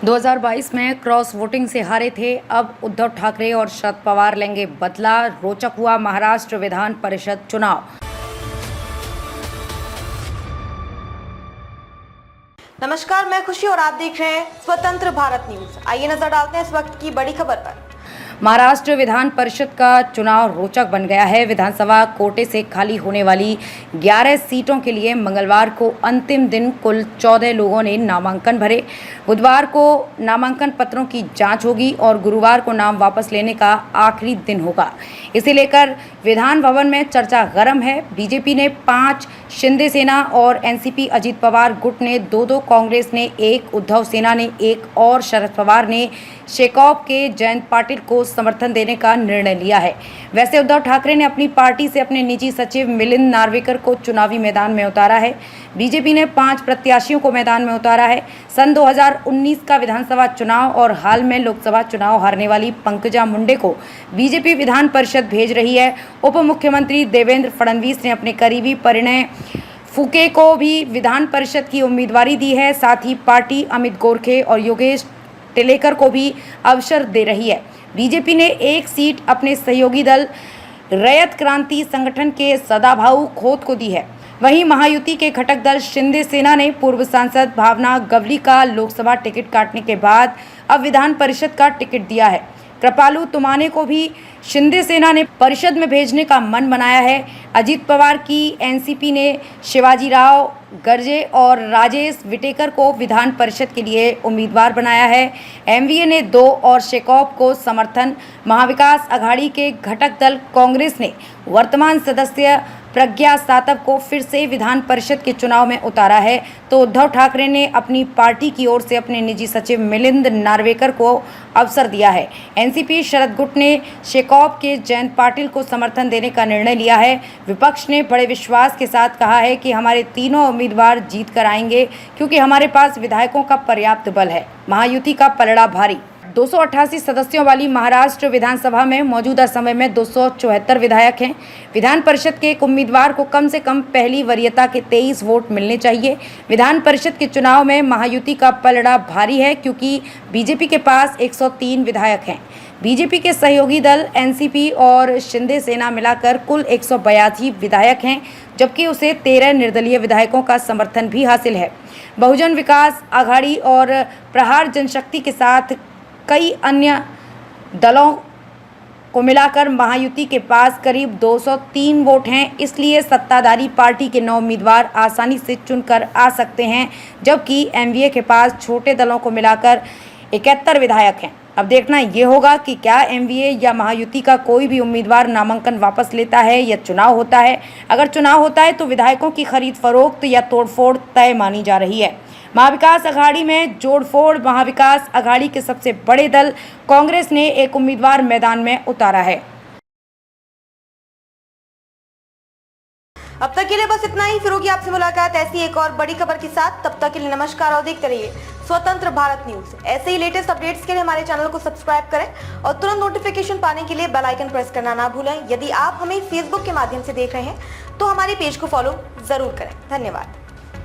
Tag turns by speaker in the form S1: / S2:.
S1: 2022 में cross voting से हारे थे। अब उद्धव ठाकरे और शरद पवार लेंगे बदला। रोचक हुआ महाराष्ट्र विधान परिषद चुनाव।
S2: नमस्कार, मैं खुशी और आप देख रहे हैं स्वतंत्र भारत न्यूज। आइए नजर डालते हैं इस वक्त की बड़ी खबर पर।
S1: महाराष्ट्र विधान परिषद का चुनाव रोचक बन गया है। विधानसभा कोटे से खाली होने वाली 11 सीटों के लिए मंगलवार को अंतिम दिन कुल 14 लोगों ने नामांकन भरे। बुधवार को नामांकन पत्रों की जांच होगी और गुरुवार को नाम वापस लेने का आखिरी दिन होगा। इसे लेकर विधान भवन में चर्चा गर्म है। बीजेपी ने 5, शिंदे सेना और एनसीपी अजित पवार गुट ने 2-2, कांग्रेस ने 1, उद्धव सेना ने 1 और शरद पवार ने शेकॉप के जयंत पाटिल को समर्थन देने का निर्णय लिया है। वैसे उद्धव ठाकरे ने अपनी पार्टी से अपने निजी सचिव मिलिंद नार्वेकर को चुनावी मैदान में उतारा है। बीजेपी ने 5 प्रत्याशियों को मैदान में उतारा है। सन 2019 का विधानसभा चुनाव और हाल में लोकसभा चुनाव हारने वाली पंकजा मुंडे को बीजेपी विधान परिषद भेज रही है। उप मुख्यमंत्री देवेंद्र फडणवीस ने अपने करीबी परिणय फुके को भी विधान परिषद की उम्मीदवारी दी है। साथ ही पार्टी अमित गोरखे और योगेश टिलेकर को भी अवसर दे रही है। बीजेपी ने 1 सीट अपने सहयोगी दल रैयत क्रांति संगठन के सदाभाऊ खोत को दी है। वहीं महायुति के घटक दल शिंदे सेना ने पूर्व सांसद भावना गवली का लोकसभा टिकट काटने के बाद अब विधान परिषद का टिकट दिया है। कृपालू तुमाने को भी शिंदे सेना ने परिषद में भेजने का मन बनाया है। अजित पवार की एनसीपी ने शिवाजीराव गर्जे और राजेश विटेकर को विधान परिषद के लिए उम्मीदवार बनाया है। एमवीए ने 2 और शेकॉप को समर्थन। महाविकास अघाड़ी के घटक दल कांग्रेस ने वर्तमान सदस्य प्रज्ञा सातव को फिर से विधान परिषद के चुनाव में उतारा है, तो उद्धव ठाकरे ने अपनी पार्टी की ओर से अपने निजी सचिव मिलिंद नार्वेकर को अवसर दिया है। एनसीपी शरद गुट ने शेकॉप के जयंत पाटिल को समर्थन देने का निर्णय लिया है। विपक्ष ने बड़े विश्वास के साथ कहा है कि हमारे तीनों उम्मीदवार जीत कर आएंगे क्योंकि हमारे पास विधायकों का पर्याप्त बल है। महायुति का पलड़ा भारी। 288 सदस्यों वाली महाराष्ट्र विधानसभा में मौजूदा समय में 274 विधायक हैं। विधान परिषद के एक उम्मीदवार को कम से कम पहली वरीयता के 23 वोट मिलने चाहिए। विधान परिषद के चुनाव में महायुति का पलड़ा भारी है क्योंकि बीजेपी के पास 103 विधायक हैं। बीजेपी के सहयोगी दल एनसीपी और शिंदे सेना मिलाकर कुल 182 विधायक हैं, जबकि उसे 13 निर्दलीय विधायकों का समर्थन भी हासिल है। बहुजन विकास आघाड़ी और प्रहार जनशक्ति के साथ कई अन्य दलों को मिलाकर महायुति के पास करीब 203 वोट हैं। इसलिए सत्ताधारी पार्टी के 9 उम्मीदवार आसानी से चुनकर आ सकते हैं, जबकि एमवीए के पास छोटे दलों को मिलाकर 71 विधायक हैं। अब देखना ये होगा कि क्या एमवीए या महायुति का कोई भी उम्मीदवार नामांकन वापस लेता है या चुनाव होता है। अगर चुनाव होता है तो विधायकों की खरीद फरोख्त या तोड़फोड़ तय मानी जा रही है। महाविकास अघाड़ी में जोड़फोड़। महाविकास अघाड़ी के सबसे बड़े दल कांग्रेस ने एक उम्मीदवार मैदान में उतारा है।
S2: अब तक के लिए बस इतना ही। फिर होगी आपसे मुलाकात ऐसी एक और बड़ी खबर के साथ। तब तक के लिए नमस्कार और देखते रहिए स्वतंत्र भारत न्यूज। ऐसे ही लेटेस्ट अपडेट्स के लिए हमारे चैनल को सब्सक्राइब करें और तुरंत नोटिफिकेशन पाने के लिए बेल आइकन प्रेस करना ना भूलें। यदि आप हमें फेसबुक के माध्यम से देख रहे हैं तो हमारे पेज को फॉलो जरूर करें। धन्यवाद।